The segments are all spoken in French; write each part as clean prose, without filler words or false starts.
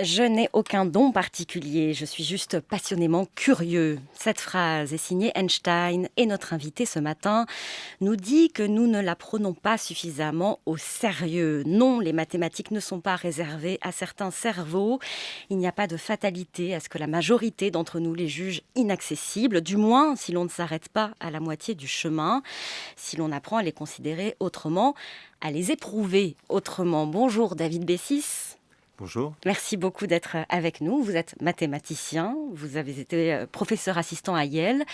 Je n'ai aucun don particulier, je suis juste passionnément curieux. Cette phrase est signée Einstein et notre invité ce matin nous dit que nous ne la prenons pas suffisamment au sérieux. Non, les mathématiques ne sont pas réservées à certains cerveaux. Il n'y a pas de fatalité à ce que la majorité d'entre nous les juge inaccessibles, du moins si l'on ne s'arrête pas à la moitié du chemin, si l'on apprend à les considérer autrement, à les éprouver autrement. Bonjour David Bessis. Bonjour. Merci beaucoup d'être avec nous. Vous êtes mathématicien, vous avez été professeur assistant à Yale,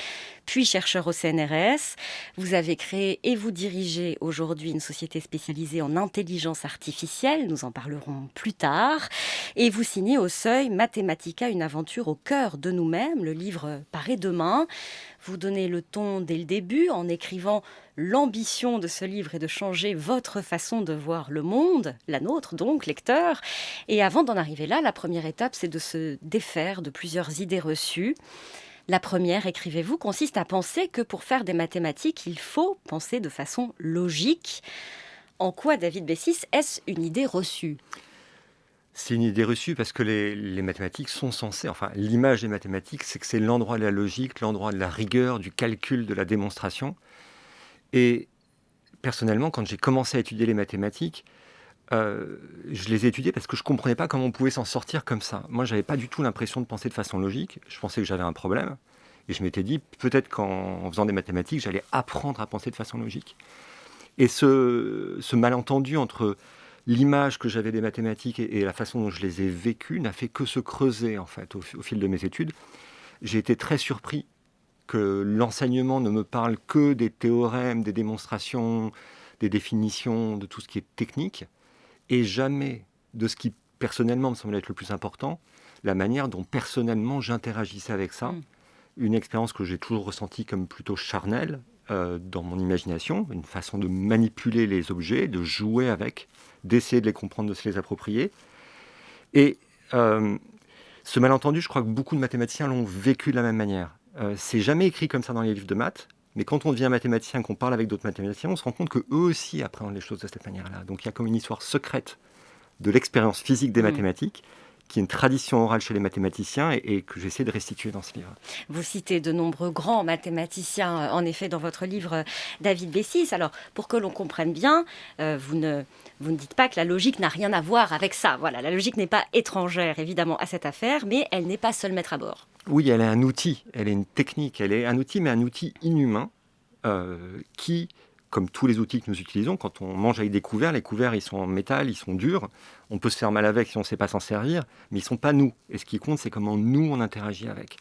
puis chercheur au CNRS. Vous avez créé et vous dirigez aujourd'hui une société spécialisée en intelligence artificielle, nous en parlerons plus tard. Et vous signez au Seuil Mathematica, une aventure au cœur de nous-mêmes. Le livre paraît demain. Vous donnez le ton dès le début en écrivant l'ambition de ce livre est de changer votre façon de voir le monde, la nôtre donc, lecteur. Et avant d'en arriver là, la première étape, c'est de se défaire de plusieurs idées reçues. La première, écrivez-vous, consiste à penser que pour faire des mathématiques, il faut penser de façon logique. En quoi, David Bessis, est-ce une idée reçue ? C'est une idée reçue parce que les mathématiques sont censées, enfin l'image des mathématiques, c'est que c'est l'endroit de la logique, l'endroit de la rigueur, du calcul, de la démonstration. Et personnellement, quand j'ai commencé à étudier les mathématiques, je les ai étudiées parce que je ne comprenais pas comment on pouvait s'en sortir comme ça. Moi, je n'avais pas du tout l'impression de penser de façon logique. Je pensais que j'avais un problème. Et je m'étais dit, peut-être qu'en faisant des mathématiques, j'allais apprendre à penser de façon logique. Et ce malentendu entre l'image que j'avais des mathématiques et la façon dont je les ai vécues n'a fait que se creuser en fait, au fil de mes études. J'ai été très surpris que l'enseignement ne me parle que des théorèmes, des démonstrations, des définitions, de tout ce qui est technique, et jamais de ce qui personnellement me semble être le plus important, la manière dont personnellement j'interagissais avec ça. Une expérience que j'ai toujours ressentie comme plutôt charnelle dans mon imagination, une façon de manipuler les objets, de jouer avec, d'essayer de les comprendre, de se les approprier. Et ce malentendu, je crois que beaucoup de mathématiciens l'ont vécu de la même manière. C'est jamais écrit comme ça dans les livres de maths, mais quand on devient mathématicien, qu'on parle avec d'autres mathématiciens, on se rend compte qu'eux aussi appréhendent les choses de cette manière-là. Donc il y a comme une histoire secrète de l'expérience physique des mathématiques, qui est une tradition orale chez les mathématiciens et que j'essaie de restituer dans ce livre. Vous citez de nombreux grands mathématiciens, en effet, dans votre livre, David Bessis. Alors, pour que l'on comprenne bien, vous ne dites pas que la logique n'a rien à voir avec ça. Voilà, la logique n'est pas étrangère, évidemment, à cette affaire, mais elle n'est pas seule maître à bord. Oui, elle est un outil, elle est une technique, elle est un outil, mais un outil inhumain qui, comme tous les outils que nous utilisons, quand on mange avec des couverts, les couverts, ils sont en métal, ils sont durs, on peut se faire mal avec si on ne sait pas s'en servir, mais ils ne sont pas nous. Et ce qui compte, c'est comment nous, on interagit avec.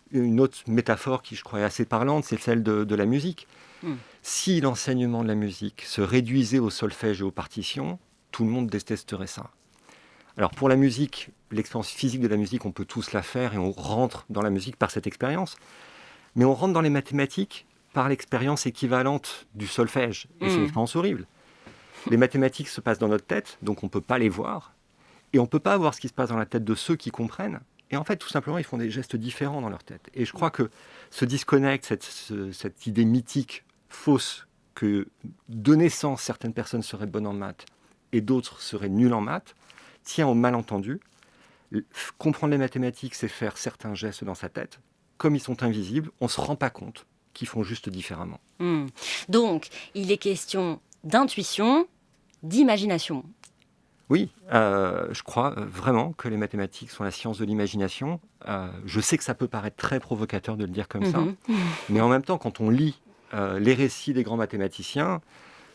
Une autre métaphore qui, je crois, est assez parlante, c'est celle de la musique. Si l'enseignement de la musique se réduisait au solfège et aux partitions, tout le monde détesterait ça. Alors pour la musique, l'expérience physique de la musique, on peut tous la faire et on rentre dans la musique par cette expérience. Mais on rentre dans les mathématiques par l'expérience équivalente du solfège. Et c'est une expérience horrible. Les mathématiques se passent dans notre tête, donc on ne peut pas les voir. Et on ne peut pas voir ce qui se passe dans la tête de ceux qui comprennent. Et en fait, tout simplement, ils font des gestes différents dans leur tête. Et je crois que ce disconnect, cette idée mythique, fausse, que de naissance, certaines personnes seraient bonnes en maths et d'autres seraient nulles en maths, tient au malentendu. Comprendre les mathématiques, c'est faire certains gestes dans sa tête. Comme ils sont invisibles, on ne se rend pas compte qu'ils font juste différemment. Donc, il est question d'intuition, d'imagination. Oui, je crois vraiment que les mathématiques sont la science de l'imagination. Je sais que ça peut paraître très provocateur de le dire comme ça, mais en même temps, quand on lit les récits des grands mathématiciens,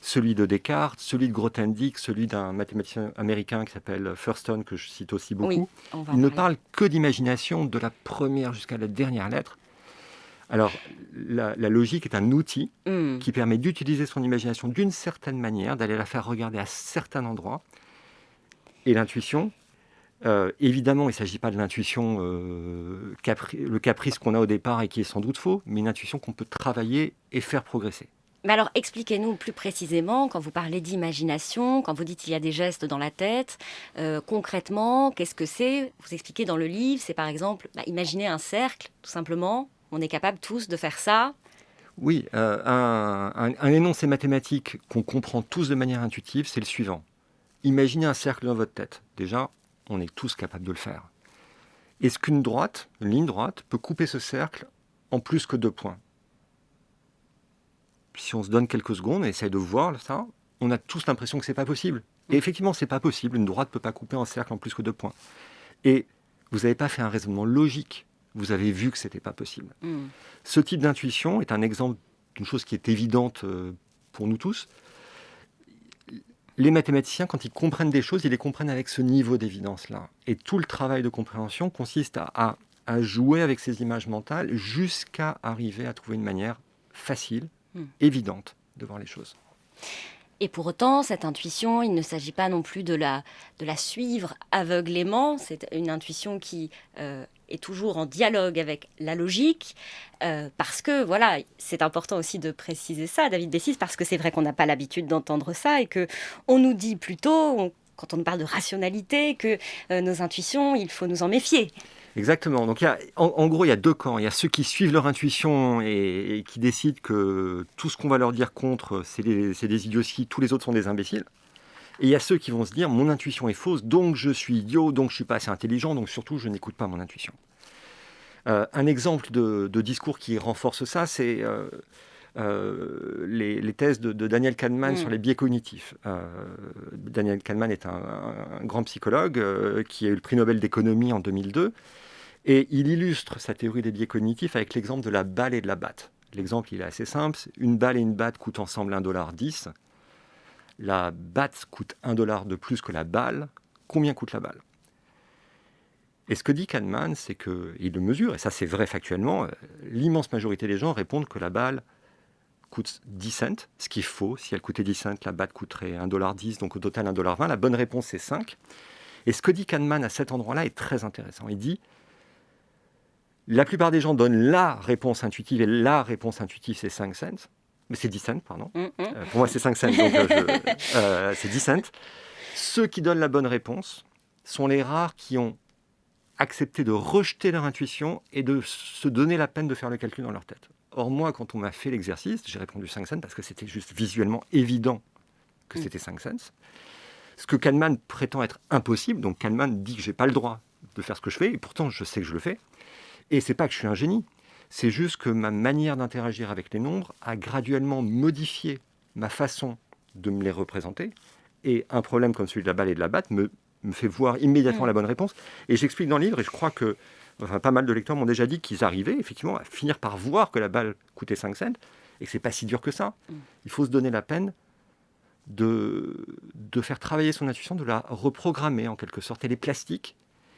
celui de Descartes, celui de Grothendieck, celui d'un mathématicien américain qui s'appelle Thurston, que je cite aussi beaucoup, il ne parle que d'imagination de la première jusqu'à la dernière lettre. Alors, la logique est un outil qui permet d'utiliser son imagination d'une certaine manière, d'aller la faire regarder à certains endroits. Et l'intuition, évidemment, il ne s'agit pas de l'intuition, le caprice qu'on a au départ et qui est sans doute faux, mais une intuition qu'on peut travailler et faire progresser. Mais alors, expliquez-nous plus précisément, quand vous parlez d'imagination, quand vous dites qu'il y a des gestes dans la tête, concrètement, qu'est-ce que c'est ? Vous expliquez dans le livre, c'est par exemple, imaginer un cercle, tout simplement. On est capable tous de faire ça. Oui, un énoncé mathématique qu'on comprend tous de manière intuitive, c'est le suivant. Imaginez un cercle dans votre tête. Déjà, On est tous capables de le faire. Est-ce qu'une droite, une ligne droite, peut couper ce cercle en plus que 2 points? Si on se donne quelques secondes et essaye de voir ça, on a tous l'impression que c'est pas possible. Et effectivement, c'est pas possible. Une droite ne peut pas couper un cercle en plus que 2 points. Et vous n'avez pas fait un raisonnement logique. Vous avez vu que c'était pas possible. Ce type d'intuition est un exemple d'une chose qui est évidente pour nous tous. Les mathématiciens, quand ils comprennent des choses, ils les comprennent avec ce niveau d'évidence-là. Et tout le travail de compréhension consiste à jouer avec ces images mentales jusqu'à arriver à trouver une manière facile, évidente de voir les choses. Et pour autant, cette intuition, il ne s'agit pas non plus de la suivre aveuglément. C'est une intuition qui est toujours en dialogue avec la logique, parce que, voilà, c'est important aussi de préciser ça, David Bessis, parce que c'est vrai qu'on n'a pas l'habitude d'entendre ça et qu'on nous dit plutôt, quand on nous parle de rationalité, que nos intuitions, il faut nous en méfier. Exactement. Donc, en gros, il y a 2 camps. Il y a ceux qui suivent leur intuition et qui décident que tout ce qu'on va leur dire contre, c'est des idioties, tous les autres sont des imbéciles. Et il y a ceux qui vont se dire, mon intuition est fausse, donc je suis idiot, donc je ne suis pas assez intelligent, donc surtout, je n'écoute pas mon intuition. Un exemple de discours qui renforce ça, c'est les thèses de Daniel Kahneman sur les biais cognitifs. Daniel Kahneman est un grand psychologue qui a eu le prix Nobel d'économie en 2002. Et il illustre sa théorie des biais cognitifs avec l'exemple de la balle et de la batte. L'exemple, il est assez simple. Une balle et une batte coûtent ensemble 1,10 $. La batte coûte 1 $ de plus que la balle. Combien coûte la balle? Et ce que dit Kahneman, c'est qu'il le mesure, et ça c'est vrai factuellement, l'immense majorité des gens répondent que la balle coûte 10 cents, ce qui est faux. Si elle coûtait 10 cents, la batte coûterait 1,10 $, donc au total 1,20 $. La bonne réponse, c'est 5. Et ce que dit Kahneman à cet endroit-là est très intéressant. Il dit, la plupart des gens donnent la réponse intuitive, et la réponse intuitive, c'est 5 cents. Mais c'est 10 cents, pardon. Pour moi, c'est 5 cents, donc c'est 10 cents. Ceux qui donnent la bonne réponse sont les rares qui ont accepté de rejeter leur intuition et de se donner la peine de faire le calcul dans leur tête. Or, moi, quand on m'a fait l'exercice, j'ai répondu 5 cents parce que c'était juste visuellement évident que c'était 5 cents. Ce que Kahneman prétend être impossible, donc Kahneman dit que je n'ai pas le droit de faire ce que je fais, et pourtant je sais que je le fais. Et c'est pas que je suis un génie, c'est juste que ma manière d'interagir avec les nombres a graduellement modifié ma façon de me les représenter. Et un problème comme celui de la balle et de la batte me fait voir immédiatement la bonne réponse. Et j'explique dans le livre, et je crois que pas mal de lecteurs m'ont déjà dit qu'ils arrivaient effectivement à finir par voir que la balle coûtait 5 cents et que c'est pas si dur que ça. Il faut se donner la peine de faire travailler son intuition, de la reprogrammer en quelque sorte. Elle est plastique,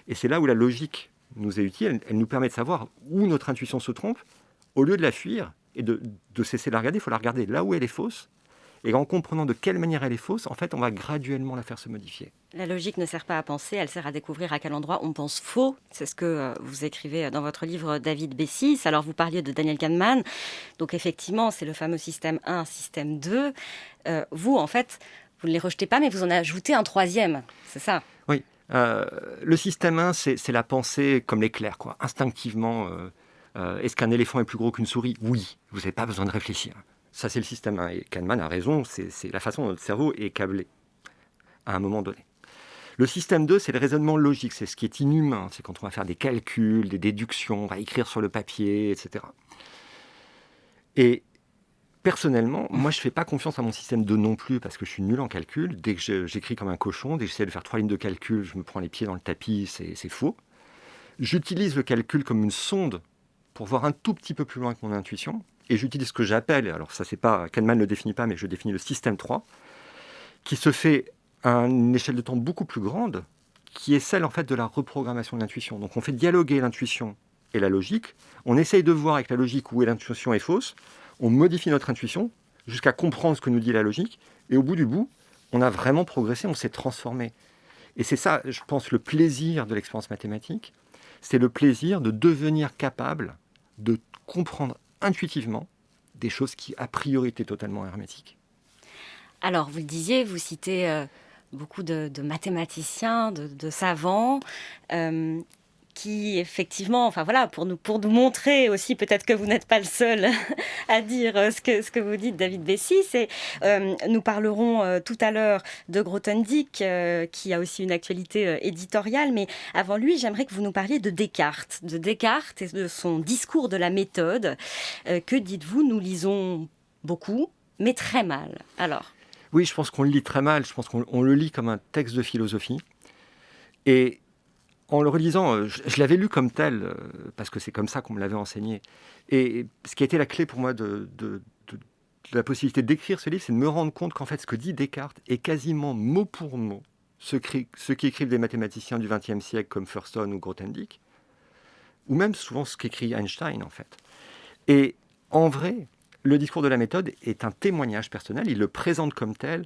et c'est là où la logique nous est utile. Elle nous permet de savoir où notre intuition se trompe. Au lieu de la fuir et de cesser de la regarder, il faut la regarder là où elle est fausse. Et en comprenant de quelle manière elle est fausse, en fait, on va graduellement la faire se modifier. La logique ne sert pas à penser, elle sert à découvrir à quel endroit on pense faux. C'est ce que vous écrivez dans votre livre, David Bessis. Alors, vous parliez de Daniel Kahneman. Donc, effectivement, c'est le fameux système 1, système 2. Vous, en fait, vous ne les rejetez pas, mais vous en ajoutez un troisième. C'est ça? Oui. Le système 1, c'est la pensée comme l'éclair, quoi. Instinctivement, est-ce qu'un éléphant est plus gros qu'une souris? Oui, vous n'avez pas besoin de réfléchir. Ça, c'est le système 1. Et Kahneman a raison, c'est la façon dont notre cerveau est câblé à un moment donné. Le système 2, c'est le raisonnement logique, c'est ce qui est inhumain. C'est quand on va faire des calculs, des déductions, on va écrire sur le papier, etc. Et personnellement, moi, je ne fais pas confiance à mon système 2 non plus, parce que je suis nul en calcul. Dès que j'écris comme un cochon, dès que j'essaie de faire 3 lignes de calcul, je me prends les pieds dans le tapis, c'est faux. J'utilise le calcul comme une sonde pour voir un tout petit peu plus loin que mon intuition. Et j'utilise ce que j'appelle, alors ça c'est pas, Kahneman ne le définit pas, mais je définis le système 3, qui se fait à une échelle de temps beaucoup plus grande, qui est celle en fait de la reprogrammation de l'intuition. Donc on fait dialoguer l'intuition et la logique, on essaye de voir avec la logique où l'intuition est fausse, on modifie notre intuition jusqu'à comprendre ce que nous dit la logique, et au bout du bout, on a vraiment progressé, on s'est transformé. Et c'est ça, je pense, le plaisir de l'expérience mathématique, c'est le plaisir de devenir capable de comprendre intuitivement des choses qui, a priori, étaient totalement hermétiques. Alors, vous le disiez, vous citez beaucoup de mathématiciens, de savants. qui effectivement, enfin voilà, pour nous montrer aussi, peut-être que vous n'êtes pas le seul à dire ce que vous dites, David Bessy, c'est, nous parlerons tout à l'heure de Grothendieck, qui a aussi une actualité éditoriale, mais avant lui, j'aimerais que vous nous parliez de Descartes et de son discours de la méthode. Que dites-vous? Nous lisons beaucoup, mais très mal. Alors, Oui, je pense qu'on le lit très mal, je pense qu'on le lit comme un texte de philosophie. Et en le relisant, je l'avais lu comme tel, parce que c'est comme ça qu'on me l'avait enseigné. Et ce qui a été la clé pour moi de la possibilité d'écrire ce livre, c'est de me rendre compte qu'en fait, ce que dit Descartes est quasiment mot pour mot ce qu'écrivent des mathématiciens du XXe siècle comme Thurston ou Grothendieck, ou même souvent ce qu'écrit Einstein, en fait. Et en vrai, le discours de la méthode est un témoignage personnel, il le présente comme tel.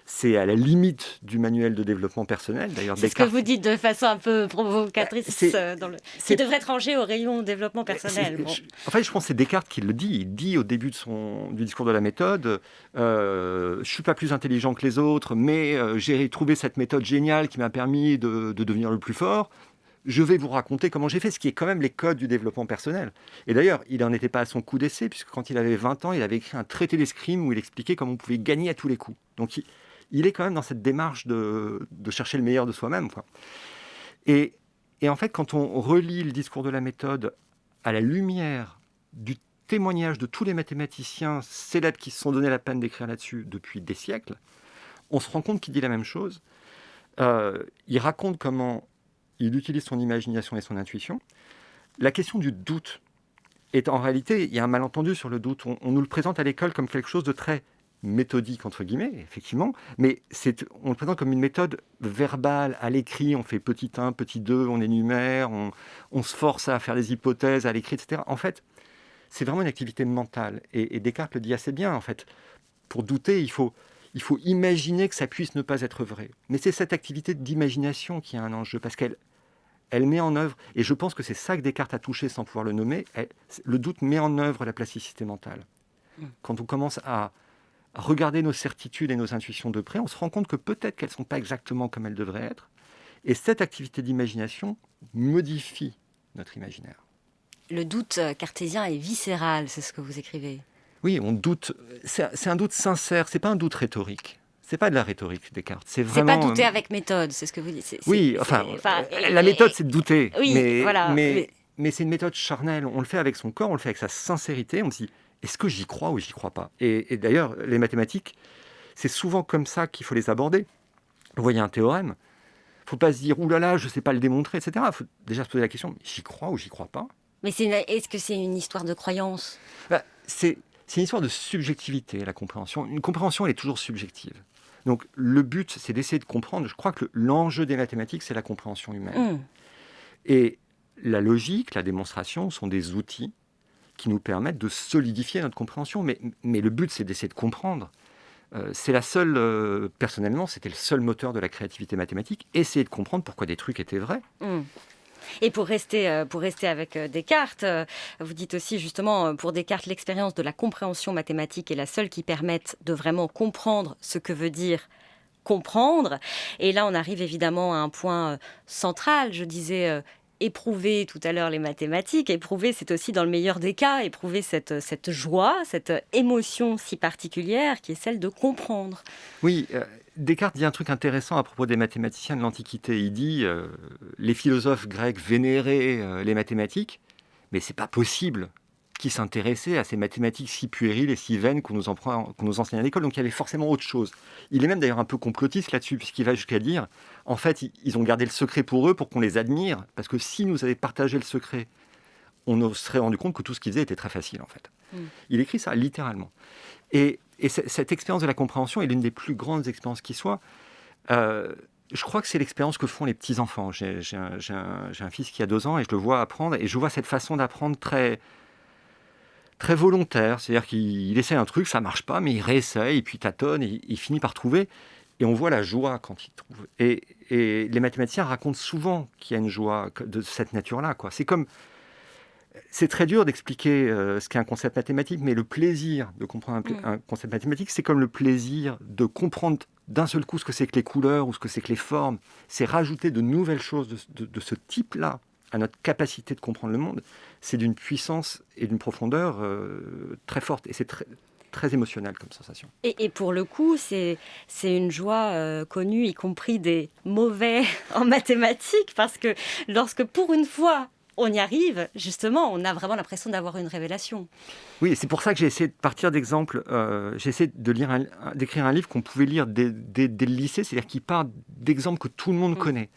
C'est à la limite du manuel de développement personnel. D'ailleurs, c'est Descartes, ce que vous dites de façon un peu provocatrice, qui devrait être rangé au rayon développement personnel. Bon. En fait, je pense que c'est Descartes qui le dit. Il dit au début du discours de la méthode, je ne suis pas plus intelligent que les autres, mais j'ai trouvé cette méthode géniale qui m'a permis de devenir le plus fort. Je vais vous raconter comment j'ai fait, ce qui est quand même les codes du développement personnel. Et d'ailleurs, il n'en était pas à son coup d'essai, puisque quand il avait 20 ans, il avait écrit un traité d'escrime où il expliquait comment on pouvait gagner à tous les coups. Donc, il est quand même dans cette démarche de chercher le meilleur de soi-même, quoi. Et en fait, quand on relit le discours de la méthode à la lumière du témoignage de tous les mathématiciens célèbres qui se sont donné la peine d'écrire là-dessus depuis des siècles, on se rend compte qu'il dit la même chose. Il raconte comment il utilise son imagination et son intuition. La question du doute est en réalité, il y a un malentendu sur le doute. On nous le présente à l'école comme quelque chose de très méthodique, entre guillemets, effectivement, mais on le présente comme une méthode verbale, à l'écrit. On fait petit 1, petit 2, on énumère, on se force à faire des hypothèses à l'écrit, etc. En fait, c'est vraiment une activité mentale. Et Descartes le dit assez bien, en fait. Pour douter, il faut imaginer que ça puisse ne pas être vrai. Mais c'est cette activité d'imagination qui a un enjeu, parce qu'elle met en œuvre, et je pense que c'est ça que Descartes a touché sans pouvoir le nommer, le doute met en œuvre la plasticité mentale. Quand on commence à regarder nos certitudes et nos intuitions de près, on se rend compte que peut-être qu'elles ne sont pas exactement comme elles devraient être. Et cette activité d'imagination modifie notre imaginaire. Le doute cartésien est viscéral, c'est ce que vous écrivez. Oui, on doute. C'est un doute sincère, c'est pas un doute rhétorique. C'est pas de la rhétorique, Descartes. C'est C'est vraiment. pas douter avec méthode, c'est ce que vous dites. La méthode, c'est de douter. Oui, voilà. Mais c'est une méthode charnelle. On le fait avec son corps, on le fait avec sa sincérité. On se dit, est-ce que j'y crois ou j'y crois pas? Et d'ailleurs, les mathématiques, c'est souvent comme ça qu'il faut les aborder. Vous voyez un théorème, il ne faut pas se dire, ouh là là, je ne sais pas le démontrer, etc. Il faut déjà se poser la question, j'y crois ou j'y crois pas? Mais est-ce que c'est une histoire de croyance? C'est une histoire de subjectivité, la compréhension. Une compréhension, elle est toujours subjective. Donc le but, c'est d'essayer de comprendre. Je crois que l'enjeu des mathématiques, c'est la compréhension humaine. Et la logique, la démonstration sont des outils qui nous permettent de solidifier notre compréhension. Mais le but, c'est d'essayer de comprendre. C'est la seule, personnellement, c'était le seul moteur de la créativité mathématique, essayer de comprendre pourquoi des trucs étaient vrais. Et pour rester avec Descartes, vous dites aussi justement, pour Descartes, l'expérience de la compréhension mathématique est la seule qui permette de vraiment comprendre ce que veut dire comprendre. Et là, on arrive évidemment à un point central, je disais... éprouver tout à l'heure les mathématiques, éprouver, c'est aussi dans le meilleur des cas, éprouver cette joie, cette émotion si particulière qui est celle de comprendre. Oui, Descartes dit un truc intéressant à propos des mathématiciens de l'Antiquité. Il dit les philosophes grecs vénéraient les mathématiques, mais c'est pas possible qu'ils s'intéressaient à ces mathématiques si puériles et si vaines qu'on nous enseigne à l'école. Donc il y avait forcément autre chose. Il est même d'ailleurs un peu complotiste là-dessus, puisqu'il va jusqu'à dire, en fait, ils ont gardé le secret pour eux, pour qu'on les admire, parce que si nous avaient partagé le secret, on se serait rendu compte que tout ce qu'ils faisaient était très facile, en fait. Il écrit ça littéralement. Et cette expérience de la compréhension est l'une des plus grandes expériences qui soit. Je crois que c'est l'expérience que font les petits-enfants. J'ai un fils qui a 2 ans et je le vois apprendre, et je vois cette façon d'apprendre très volontaire, c'est-à-dire qu'il essaie un truc, ça marche pas, mais il réessaye, et puis tâtonne, et il finit par trouver, et on voit la joie quand il trouve. Et les mathématiciens racontent souvent qu'il y a une joie de cette nature-là, quoi. C'est très dur d'expliquer ce qu'est un concept mathématique, mais le plaisir de comprendre un concept mathématique, c'est comme le plaisir de comprendre d'un seul coup ce que c'est que les couleurs ou ce que c'est que les formes. C'est rajouter de nouvelles choses de ce type-là à notre capacité de comprendre le monde, c'est d'une puissance et d'une profondeur très forte. Et c'est très, très émotionnel comme sensation. Et pour le coup, c'est une joie connue, y compris des mauvais en mathématiques, parce que lorsque pour une fois on y arrive, justement, on a vraiment l'impression d'avoir une révélation. Oui, et c'est pour ça que j'ai essayé de partir d'exemples. J'ai essayé de d'écrire un livre qu'on pouvait lire dès le lycée, c'est-à-dire qui part d'exemples que tout le monde connaît.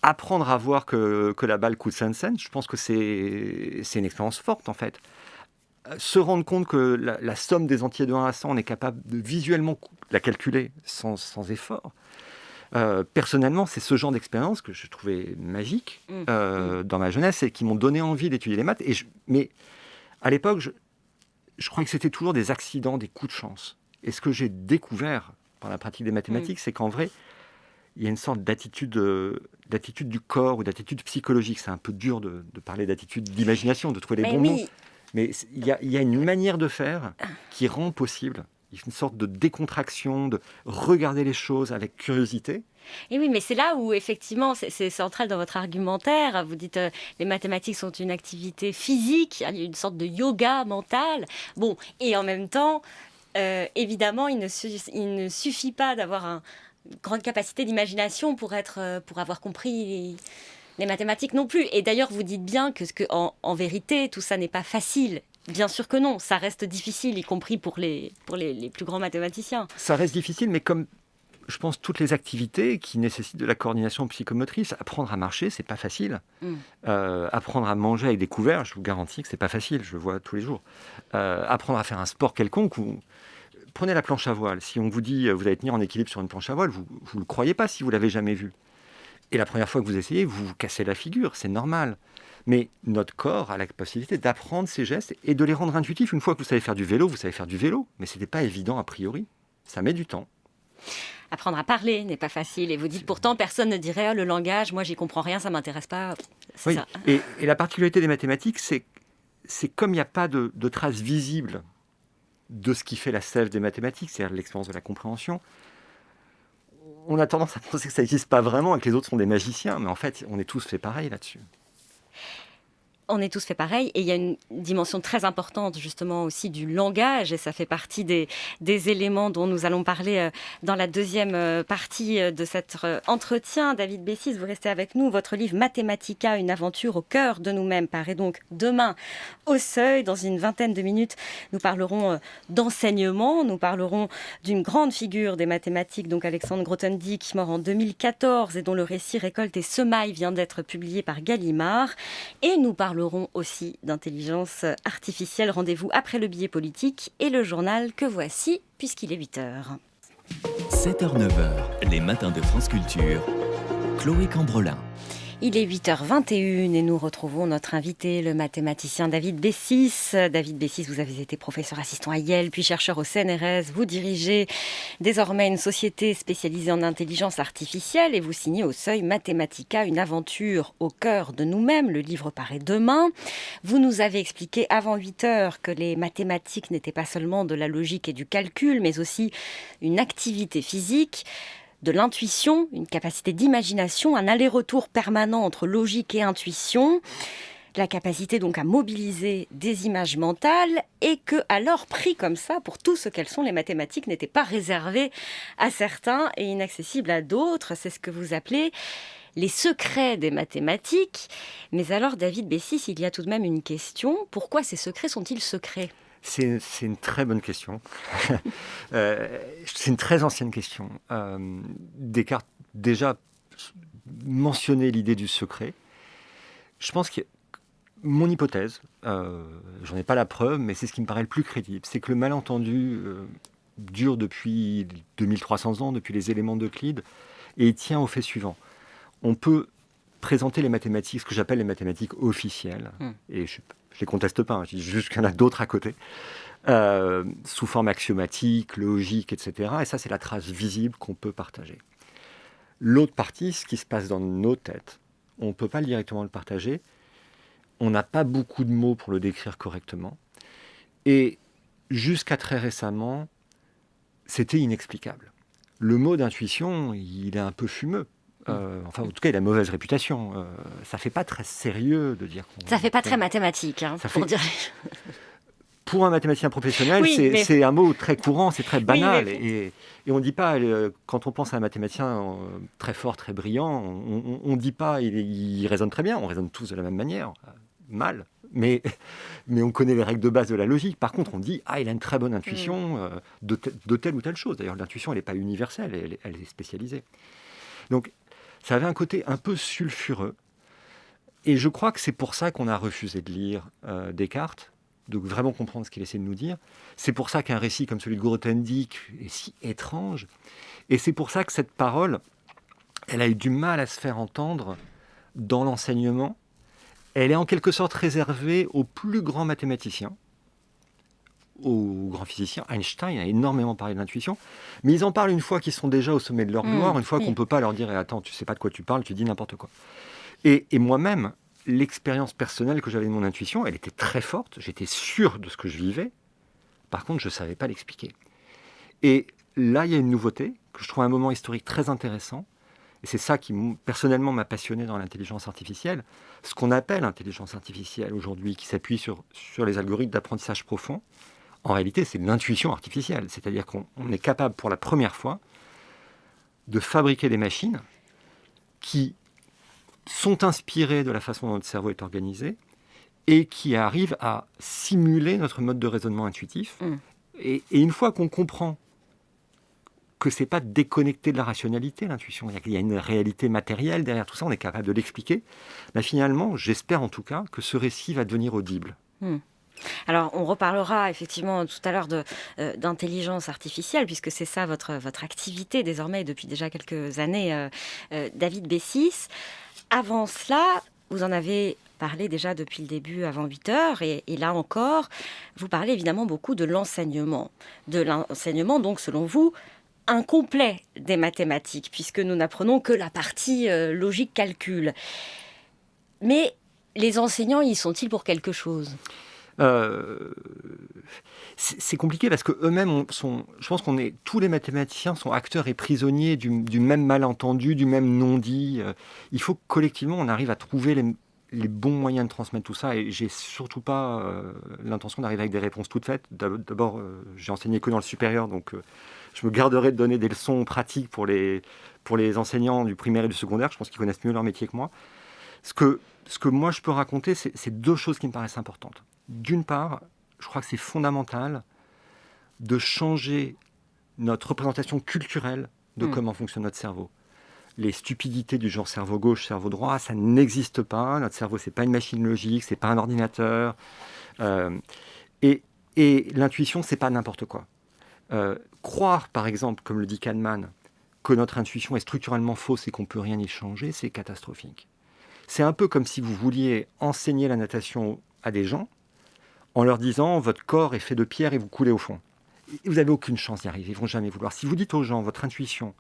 Apprendre à voir que la balle coûte 5 cents, je pense que c'est une expérience forte, en fait. Se rendre compte que la somme des entiers de 1 à 100, on est capable de visuellement la calculer sans effort. Personnellement, c'est ce genre d'expérience que je trouvais magique dans ma jeunesse et qui m'ont donné envie d'étudier les maths. Mais à l'époque, je croyais que c'était toujours des accidents, des coups de chance. Et ce que j'ai découvert par la pratique des mathématiques, c'est qu'en vrai, il y a une sorte d'attitude du corps ou d'attitude psychologique. C'est un peu dur de parler d'attitude d'imagination, de trouver les bons mots. Mais il y a une manière de faire qui rend possible une sorte de décontraction, de regarder les choses avec curiosité. Et oui, mais c'est là où effectivement c'est central dans votre argumentaire. Vous dites les mathématiques sont une activité physique, il y a une sorte de yoga mental. Bon, et en même temps, évidemment, il ne suffit pas d'avoir une grande capacité d'imagination pour avoir compris les mathématiques non plus. Et d'ailleurs, vous dites bien en vérité, tout ça n'est pas facile. Bien sûr que non, ça reste difficile, y compris pour les plus grands mathématiciens. Ça reste difficile, mais comme je pense toutes les activités qui nécessitent de la coordination psychomotrice, apprendre à marcher, c'est pas facile. Apprendre à manger avec des couverts, je vous garantis que c'est pas facile, je le vois tous les jours. Apprendre à faire un sport quelconque, prenez la planche à voile. Si on vous dit vous allez tenir en équilibre sur une planche à voile, vous ne le croyez pas si vous l'avez jamais vu. Et la première fois que vous essayez, vous vous cassez la figure, c'est normal. Mais notre corps a la possibilité d'apprendre ces gestes et de les rendre intuitifs. Une fois que vous savez faire du vélo, vous savez faire du vélo. Mais ce n'était pas évident a priori. Ça met du temps. Apprendre à parler n'est pas facile. Et vous dites pourtant, personne ne dirait le langage, moi j'y comprends rien, ça ne m'intéresse pas. Oui. Ça. Et la particularité des mathématiques, c'est comme il n'y a pas de traces visibles de ce qui fait la sève des mathématiques, c'est-à-dire l'expérience de la compréhension. On a tendance à penser que ça n'existe pas vraiment et que les autres sont des magiciens, mais en fait, on est tous fait pareil là-dessus. On est tous fait pareil, et il y a une dimension très importante justement aussi du langage, et ça fait partie des éléments dont nous allons parler dans la deuxième partie de cet entretien. David Bessis, vous restez avec nous. Votre livre Mathematica, une aventure au cœur de nous-mêmes paraît donc demain au Seuil. Dans une vingtaine de minutes, nous parlerons d'enseignement, nous parlerons d'une grande figure des mathématiques, donc Alexandre Grothendieck, mort en 2014 et dont le récit Récolte et Semailles vient d'être publié par Gallimard, et nous parlerons aussi d'intelligence artificielle. Rendez-vous après le billet politique et le journal que voici, puisqu'il est 8h. 7h-9h, les matins de France Culture. Chloé Cambrelin. Il est 8h21 et nous retrouvons notre invité, le mathématicien David Bessis. David Bessis, vous avez été professeur assistant à Yale, puis chercheur au CNRS. Vous dirigez désormais une société spécialisée en intelligence artificielle et vous signez au Seuil Mathematica, une aventure au cœur de nous-mêmes. Le livre paraît demain. Vous nous avez expliqué avant 8h que les mathématiques n'étaient pas seulement de la logique et du calcul, mais aussi une activité physique, de l'intuition, une capacité d'imagination, un aller-retour permanent entre logique et intuition, la capacité donc à mobiliser des images mentales, et que, alors pris comme ça, pour tout ce qu'elles sont, les mathématiques n'étaient pas réservées à certains et inaccessibles à d'autres. C'est ce que vous appelez les secrets des mathématiques. Mais alors, David Bessis, il y a tout de même une question. Pourquoi ces secrets sont-ils secrets ? C'est une très bonne question. C'est une très ancienne question. Descartes déjà mentionnait l'idée du secret. Je pense que mon hypothèse, j'en ai pas la preuve, mais c'est ce qui me paraît le plus crédible, c'est que le malentendu dure depuis 2300 ans, depuis les éléments d'Euclide, et il tient au fait suivant. On peut présenter les mathématiques, ce que j'appelle les mathématiques officielles, et je les conteste pas, je dis juste qu'il y en a d'autres à côté, sous forme axiomatique, logique, etc. Et ça, c'est la trace visible qu'on peut partager. L'autre partie, ce qui se passe dans nos têtes, on ne peut pas directement le partager, on n'a pas beaucoup de mots pour le décrire correctement, et jusqu'à très récemment, c'était inexplicable. Le mot d'intuition, il est un peu fumeux. Enfin, en tout cas, il a mauvaise réputation. Ça fait pas très sérieux de dire qu'on... Ça fait pas très mathématique, Ça pour fait- dire. Pour un mathématicien professionnel, Oui, mais- c'est un mot très courant, c'est très banal. mais- Et on ne dit pas, quand on pense à un mathématicien très fort, très brillant, on ne dit pas il raisonne très bien, on raisonne tous de la même manière, mal. Mais on connaît les règles de base de la logique. Par contre, on dit, il a une très bonne intuition de telle ou telle chose. D'ailleurs, l'intuition, elle n'est pas universelle, elle est spécialisée. Donc, ça avait un côté un peu sulfureux. Et je crois que c'est pour ça qu'on a refusé de lire Descartes, de vraiment comprendre ce qu'il essaie de nous dire. C'est pour ça qu'un récit comme celui de Grothendieck est si étrange. Et c'est pour ça que cette parole, elle a eu du mal à se faire entendre dans l'enseignement. Elle est en quelque sorte réservée aux plus grands mathématiciens, aux grands physiciens. Einstein a énormément parlé de l'intuition, mais ils en parlent une fois qu'ils sont déjà au sommet de leur gloire, une fois qu'on ne peut pas leur dire attends, tu sais pas de quoi tu parles, tu dis n'importe quoi. Et moi-même, l'expérience personnelle que j'avais de mon intuition, elle était très forte, j'étais sûr de ce que je vivais, par contre je ne savais pas l'expliquer. Et là, il y a une nouveauté, que je trouve un moment historique très intéressant, et c'est ça qui, personnellement, m'a passionné dans l'intelligence artificielle. Ce qu'on appelle intelligence artificielle aujourd'hui, qui s'appuie sur les algorithmes d'apprentissage profond, en réalité, c'est l'intuition artificielle. C'est-à-dire qu'on est capable, pour la première fois, de fabriquer des machines qui sont inspirées de la façon dont notre cerveau est organisé et qui arrivent à simuler notre mode de raisonnement intuitif. Et une fois qu'on comprend que c'est pas déconnecté de la rationalité, l'intuition. Il y a une réalité matérielle derrière tout ça, on est capable de l'expliquer. Mais finalement, j'espère en tout cas que ce récit va devenir audible. Alors, on reparlera effectivement tout à l'heure d'intelligence artificielle, puisque c'est ça votre activité désormais depuis déjà quelques années, David Bessis. Avant cela, vous en avez parlé déjà depuis le début, avant 8 heures, et là encore, vous parlez évidemment beaucoup de l'enseignement. De l'enseignement, donc, selon vous, incomplet des mathématiques, puisque nous n'apprenons que la partie logique-calcul. Mais les enseignants, y sont-ils pour quelque chose ? C'est compliqué parce qu'eux-mêmes je pense tous les mathématiciens sont acteurs et prisonniers du même malentendu, du même non-dit. Il faut que collectivement on arrive à trouver les bons moyens de transmettre tout ça, et j'ai surtout pas l'intention d'arriver avec des réponses toutes faites. D'abord, j'ai enseigné que dans le supérieur, donc je me garderai de donner des leçons pratiques pour les enseignants du primaire et du secondaire. Je pense qu'ils connaissent mieux leur métier que moi. Ce que moi je peux raconter, c'est deux choses qui me paraissent importantes. D'une part, je crois que c'est fondamental de changer notre représentation culturelle de comment fonctionne notre cerveau. Les stupidités du genre cerveau gauche, cerveau droit, ça n'existe pas. Notre cerveau, c'est pas une machine logique, c'est pas un ordinateur. Et l'intuition, c'est pas n'importe quoi. Croire, par exemple, comme le dit Kahneman, que notre intuition est structurellement fausse et qu'on peut rien y changer, c'est catastrophique. C'est un peu comme si vous vouliez enseigner la natation à des gens en leur disant votre corps est fait de pierre et vous coulez au fond. Et vous n'avez aucune chance d'y arriver, ils ne vont jamais vouloir. Si vous dites aux gens votre intuition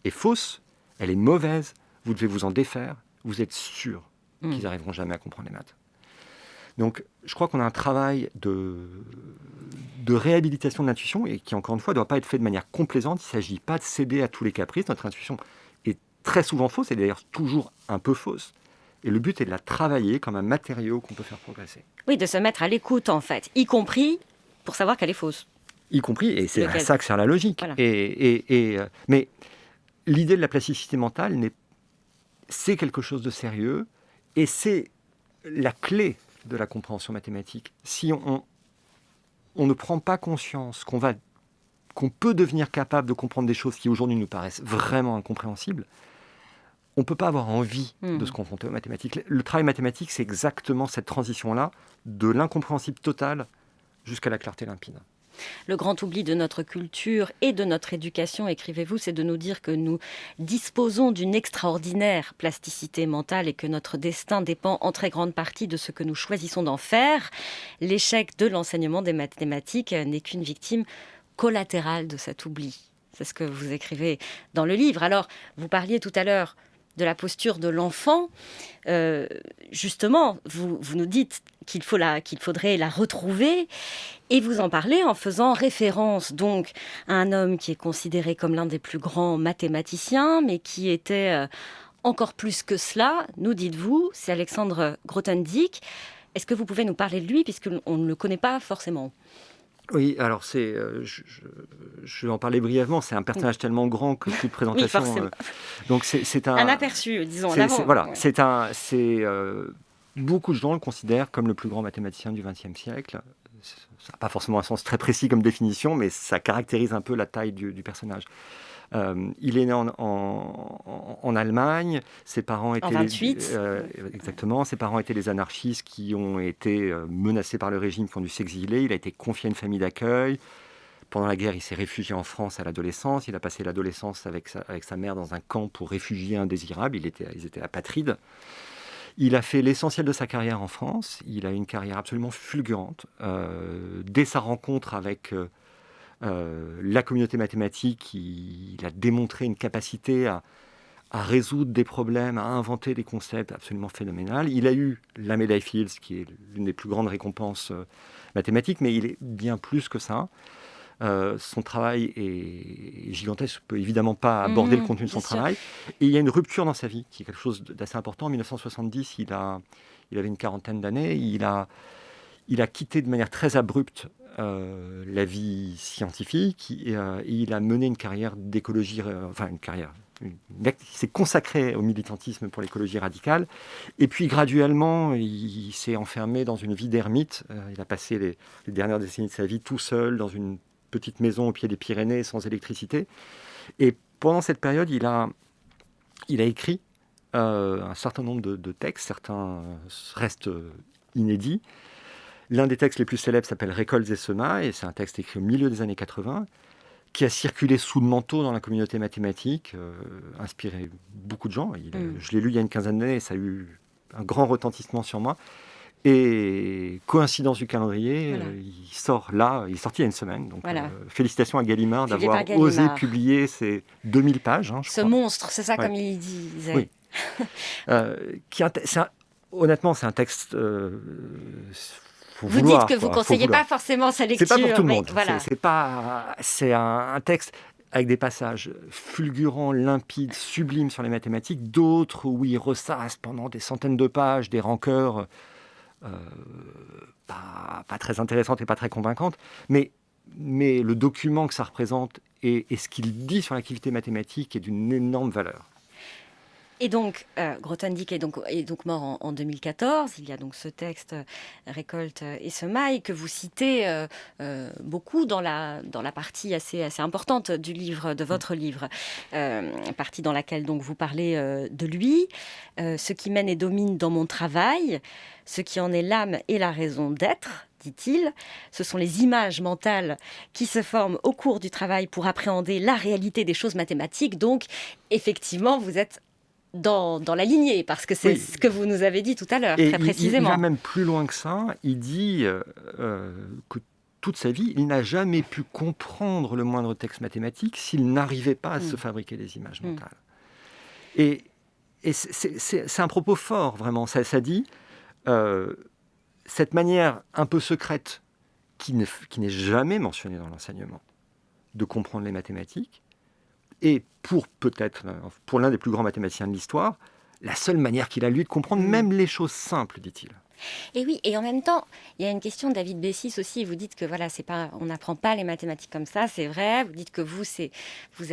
est fausse, elle est mauvaise, vous devez vous en défaire, vous êtes sûr qu'ils n'arriveront jamais à comprendre les maths. Donc je crois qu'on a un travail de réhabilitation de l'intuition, et qui, encore une fois, ne doit pas être fait de manière complaisante. Il ne s'agit pas de céder à tous les caprices. Notre intuition est très souvent fausse, et d'ailleurs toujours un peu fausse. Et le but est de la travailler comme un matériau qu'on peut faire progresser. Oui, de se mettre à l'écoute, en fait, y compris pour savoir qu'elle est fausse. Y compris, et c'est à ça que sert la logique. Voilà. Mais l'idée de la plasticité mentale, c'est quelque chose de sérieux, et c'est la clé de la compréhension mathématique. Si on ne prend pas conscience qu'on peut devenir capable de comprendre des choses qui aujourd'hui nous paraissent vraiment incompréhensibles, on ne peut pas avoir envie de se confronter aux mathématiques. Le travail mathématique, c'est exactement cette transition-là, de l'incompréhensible total jusqu'à la clarté limpide. Le grand oubli de notre culture et de notre éducation, écrivez-vous, c'est de nous dire que nous disposons d'une extraordinaire plasticité mentale et que notre destin dépend en très grande partie de ce que nous choisissons d'en faire. L'échec de l'enseignement des mathématiques n'est qu'une victime collatérale de cet oubli. C'est ce que vous écrivez dans le livre. Alors, vous parliez tout à l'heure de la posture de l'enfant. Justement, vous nous dites qu'il faudrait la retrouver, et vous en parlez en faisant référence donc à un homme qui est considéré comme l'un des plus grands mathématiciens, mais qui était encore plus que cela, nous dites-vous, c'est Alexandre Grothendieck. Est-ce que vous pouvez nous parler de lui, puisqu'on ne le connaît pas forcément ? Oui, alors je vais en parler brièvement. C'est un personnage tellement grand que toute présentation. Oui, forcément. Donc c'est un aperçu, disons. Voilà, Ouais. Beaucoup de gens le considèrent comme le plus grand mathématicien du XXe siècle. Ça n'a pas forcément un sens très précis comme définition, mais ça caractérise un peu la taille du personnage. Il est né en Allemagne. Ses parents étaient En 28. Exactement. Ses parents étaient des anarchistes qui ont été menacés par le régime, qui ont dû s'exiler. Il a été confié à une famille d'accueil. Pendant la guerre, il s'est réfugié en France à l'adolescence. Il a passé l'adolescence avec sa mère dans un camp pour réfugiés indésirables. Ils étaient apatrides. Il a fait l'essentiel de sa carrière en France. Il a une carrière absolument fulgurante. Dès sa rencontre avec la communauté mathématique, il a démontré une capacité à résoudre des problèmes, à inventer des concepts absolument phénoménales. Il a eu la médaille Fields, qui est l'une des plus grandes récompenses mathématiques, mais il est bien plus que ça. Son travail est gigantesque. Je ne peux évidemment pas aborder le contenu de son travail. Et il y a une rupture dans sa vie, qui est quelque chose d'assez important. En 1970, il avait une quarantaine d'années. Il a quitté de manière très abrupte la vie scientifique. Et il a mené une carrière d'écologie, il s'est consacré au militantisme pour l'écologie radicale. Et puis, graduellement, il s'est enfermé dans une vie d'ermite. Il a passé les dernières décennies de sa vie tout seul dans une petite maison au pied des Pyrénées, sans électricité. Et pendant cette période, il a écrit un certain nombre de textes. Certains restent inédits. L'un des textes les plus célèbres s'appelle « Récoltes et semailles », et c'est un texte écrit au milieu des années 80, qui a circulé sous le manteau dans la communauté mathématique, inspiré beaucoup de gens. Je l'ai lu il y a une quinzaine d'années, et ça a eu un grand retentissement sur moi. Et coïncidence du calendrier, Voilà. il est sorti il y a une semaine. Donc, Voilà. Félicitations à Gallimard Philippe d'avoir Gallimard. osé publier ces 2000 pages. Je Ce crois. monstre, c'est ça, Ouais. comme il disait. Oui. Honnêtement, c'est un texte. Faut Vous vouloir, dites que vous ne quoi. Faut conseillez vouloir. pas forcément sa lecture. C'est pas pour tout le mais monde. Voilà. C'est un texte avec des passages fulgurants, limpides, sublimes sur les mathématiques, d'autres où il ressasse pendant des centaines de pages des rancœurs pas très intéressantes et pas très convaincantes, mais le document que ça représente et ce qu'il dit sur l'activité mathématique est d'une énorme valeur. Et donc, Grothendieck est donc mort en 2014. Il y a donc ce texte Récolte et semailles que vous citez beaucoup dans la partie assez importante du livre, de votre livre, partie dans laquelle donc vous parlez de lui. Ce qui mène et domine dans mon travail, ce qui en est l'âme et la raison d'être, dit-il, ce sont les images mentales qui se forment au cours du travail pour appréhender la réalité des choses mathématiques. Donc, effectivement, vous êtes dans la lignée, parce que c'est ce que vous nous avez dit tout à l'heure, très précisément. Il va même plus loin que ça. Il dit que toute sa vie, il n'a jamais pu comprendre le moindre texte mathématique s'il n'arrivait pas à se fabriquer des images mentales. Et c'est un propos fort, vraiment. Ça dit, cette manière un peu secrète, qui n'est jamais mentionnée dans l'enseignement, de comprendre les mathématiques, et pour l'un des plus grands mathématiciens de l'histoire, la seule manière qu'il a, lui, de comprendre même les choses simples, dit-il. Et oui, et en même temps, il y a une question de David Bessis aussi. Vous dites que voilà, on n'apprend pas les mathématiques comme ça, c'est vrai. Vous dites que vous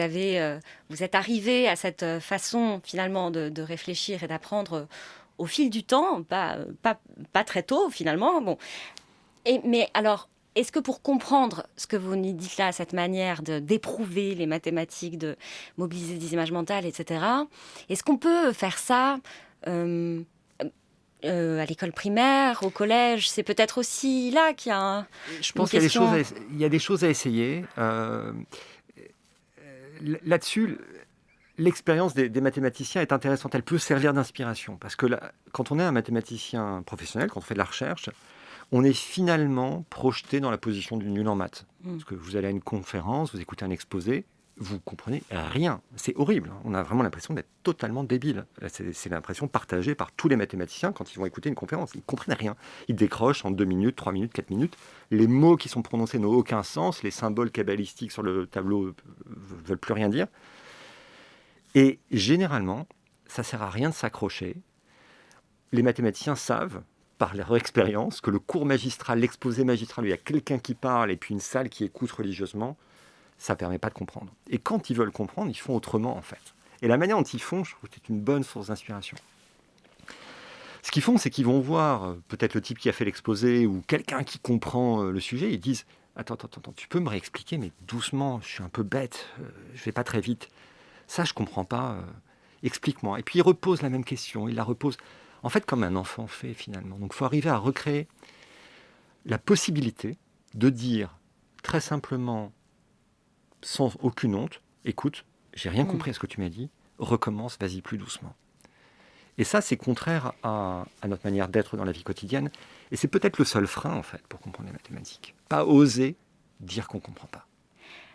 êtes arrivé à cette façon finalement de réfléchir et d'apprendre au fil du temps, pas très tôt finalement. Bon, mais alors. Est-ce que pour comprendre ce que vous nous dites là, cette manière d'éprouver les mathématiques, de mobiliser des images mentales, etc., est-ce qu'on peut faire ça à l'école primaire, au collège? C'est peut-être aussi là qu'il y a Je pense qu'il y a des choses à essayer. Là-dessus, l'expérience des mathématiciens est intéressante. Elle peut servir d'inspiration. Parce que quand on est un mathématicien professionnel, quand on fait de la recherche, on est finalement projeté dans la position du nul en maths. Parce que vous allez à une conférence, vous écoutez un exposé, vous comprenez rien. C'est horrible. On a vraiment l'impression d'être totalement débile. C'est l'impression partagée par tous les mathématiciens quand ils vont écouter une conférence. Ils ne comprennent rien. Ils décrochent en 2 minutes, 3 minutes, 4 minutes. Les mots qui sont prononcés n'ont aucun sens. Les symboles kabbalistiques sur le tableau ne veulent plus rien dire. Et généralement, ça ne sert à rien de s'accrocher. Les mathématiciens savent, par leur expérience, que le cours magistral, l'exposé magistral, où il y a quelqu'un qui parle et puis une salle qui écoute religieusement, ça ne permet pas de comprendre. Et quand ils veulent comprendre, ils font autrement, en fait. Et la manière dont ils font, je trouve que c'est une bonne source d'inspiration. Ce qu'ils font, c'est qu'ils vont voir peut-être le type qui a fait l'exposé ou quelqu'un qui comprend le sujet. Ils disent « Attends, tu peux me réexpliquer, mais doucement, je suis un peu bête, je ne vais pas très vite. Ça, je ne comprends pas, explique-moi. » Et puis, ils reposent la même question, ils la reposent, en fait, comme un enfant fait, finalement. Donc, il faut arriver à recréer la possibilité de dire très simplement, sans aucune honte, écoute, j'ai rien compris à ce que tu m'as dit, recommence, vas-y plus doucement. Et ça, c'est contraire à notre manière d'être dans la vie quotidienne. Et c'est peut-être le seul frein, en fait, pour comprendre les mathématiques. Pas oser dire qu'on ne comprend pas.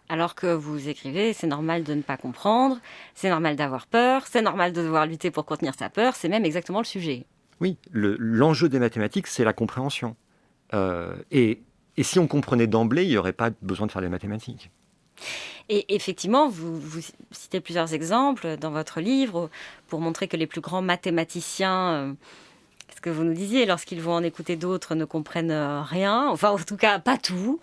Alors que vous écrivez, c'est normal de ne pas comprendre, c'est normal d'avoir peur, c'est normal de devoir lutter pour contenir sa peur, c'est même exactement le sujet. Oui, l'enjeu des mathématiques, c'est la compréhension. Et si on comprenait d'emblée, il n'y aurait pas besoin de faire des mathématiques. Et effectivement, vous citez plusieurs exemples dans votre livre pour montrer que les plus grands mathématiciens, ce que vous nous disiez, lorsqu'ils vont en écouter d'autres, ne comprennent rien, enfin en tout cas pas tout,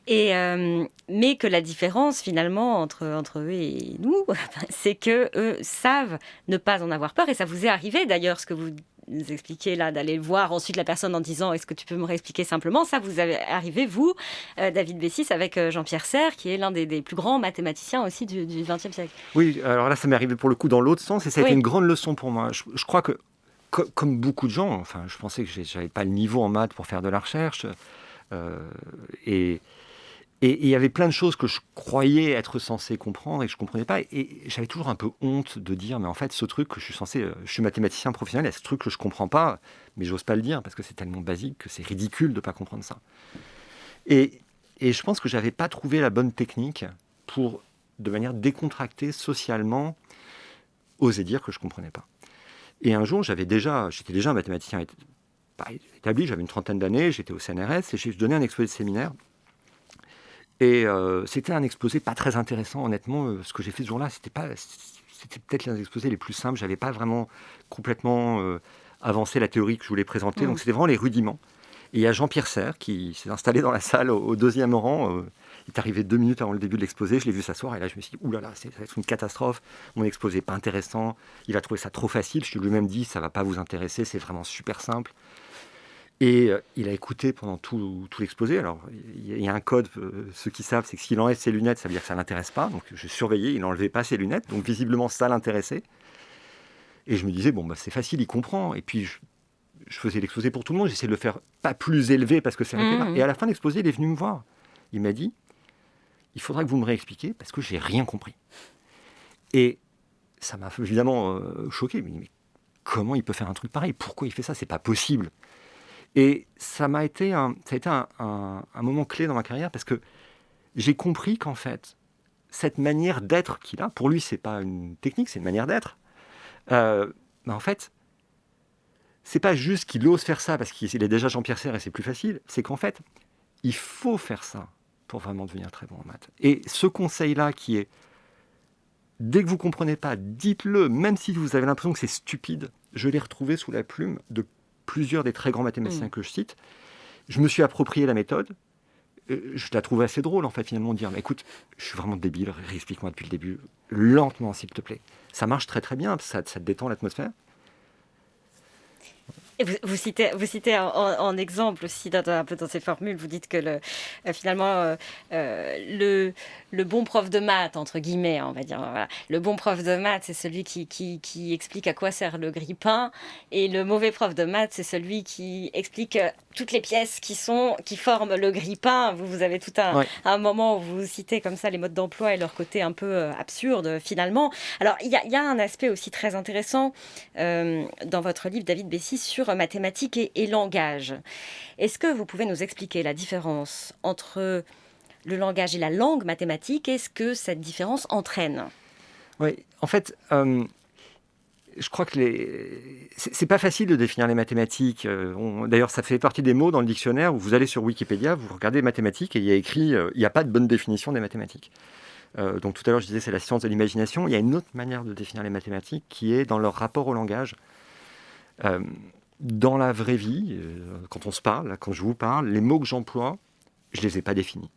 mais que la différence finalement entre eux et nous, c'est que eux savent ne pas en avoir peur, et ça vous est arrivé d'ailleurs, ce que vous nous expliquez là, d'aller voir ensuite la personne en disant « Est-ce que tu peux me réexpliquer simplement ?» Ça vous avez arrivé, vous, David Bessis, avec Jean-Pierre Serre, qui est l'un des plus grands mathématiciens aussi du XXe siècle. Oui, alors là, ça m'est arrivé pour le coup dans l'autre sens, et ça a été une grande leçon pour moi. Je crois que, comme beaucoup de gens, enfin, je pensais que je n'avais pas le niveau en maths pour faire de la recherche, et il y avait plein de choses que je croyais être censé comprendre et que je ne comprenais pas. Et j'avais toujours un peu honte de dire, mais en fait, ce truc que je suis mathématicien professionnel, il y a ce truc que je ne comprends pas, mais j'ose pas le dire parce que c'est tellement basique que c'est ridicule de ne pas comprendre ça. Et je pense que je n'avais pas trouvé la bonne technique pour, de manière décontractée, socialement, oser dire que je ne comprenais pas. Et un jour, j'étais déjà un mathématicien établi, j'avais une trentaine d'années, j'étais au CNRS et j'ai donné un exposé de séminaire. Et c'était un exposé pas très intéressant, honnêtement. Ce que j'ai fait ce jour-là, c'était peut-être l'un des exposés les plus simples. J'avais pas vraiment complètement avancé la théorie que je voulais présenter. Donc c'était vraiment les rudiments. Et il y a Jean-Pierre Serre qui s'est installé dans la salle au deuxième rang. Il est arrivé 2 minutes avant le début de l'exposé. Je l'ai vu s'asseoir et là je me suis dit, oulala, ça va être une catastrophe. Mon exposé n'est pas intéressant. Il va trouver ça trop facile. Je lui ai même dit, ça va pas vous intéresser. C'est vraiment super simple. Et il a écouté pendant tout l'exposé. Alors, il y a un code, ceux qui savent, c'est que s'il enlève ses lunettes, ça veut dire que ça ne l'intéresse pas. Donc, je surveillais, il n'enlevait pas ses lunettes. Donc, visiblement, ça l'intéressait. Et je me disais, bon, bah, c'est facile, il comprend. Et puis, je faisais l'exposé pour tout le monde. J'essayais de le faire pas plus élevé parce que ça n'était pas. Et à la fin de l'exposé, il est venu me voir. Il m'a dit, il faudra que vous me réexpliquiez parce que j'ai rien compris. Et ça m'a évidemment choqué. Mais comment il peut faire un truc pareil ? Pourquoi il fait ça ? C'est pas possible. Et ça a été un moment clé dans ma carrière parce que j'ai compris qu'en fait, cette manière d'être qu'il a, pour lui, c'est pas une technique, c'est une manière d'être. Mais en fait, c'est pas juste qu'il ose faire ça parce qu'il est déjà Jean-Pierre Serre et c'est plus facile. C'est qu'en fait, il faut faire ça pour vraiment devenir très bon en maths. Et ce conseil-là qui est, dès que vous comprenez pas, dites-le, même si vous avez l'impression que c'est stupide. Je l'ai retrouvé sous la plume de plusieurs des très grands mathématiciens que je cite. Je me suis approprié la méthode. Je la trouve assez drôle, en fait, finalement, de dire, mais écoute, je suis vraiment débile, réexplique-moi depuis le début, lentement, s'il te plaît. Ça marche très très bien, ça te détend l'atmosphère. Et vous citez en exemple aussi, un peu dans ces formules, vous dites que finalement, le bon prof de maths, entre guillemets, on va dire, voilà, le bon prof de maths, c'est celui qui explique à quoi sert le grille-pain, et le mauvais prof de maths, c'est celui qui explique toutes les pièces qui forment le grille-pain. Vous avez tout un moment où vous citez comme ça les modes d'emploi et leur côté un peu absurde, finalement. Alors, il y a un aspect aussi très intéressant dans votre livre, David Bessis, sur mathématiques et langage. Est-ce que vous pouvez nous expliquer la différence entre le langage et la langue mathématique, qu'est-ce que cette différence entraîne? Oui, en fait, je crois que c'est pas facile de définir les mathématiques. D'ailleurs, ça fait partie des mots dans le dictionnaire où vous allez sur Wikipédia, vous regardez mathématiques et il y a écrit il n'y a pas de bonne définition des mathématiques. Donc tout à l'heure, je disais c'est la science de l'imagination. Il y a une autre manière de définir les mathématiques qui est dans leur rapport au langage. Dans la vraie vie, quand on se parle, quand je vous parle, les mots que j'emploie, je les ai pas définis.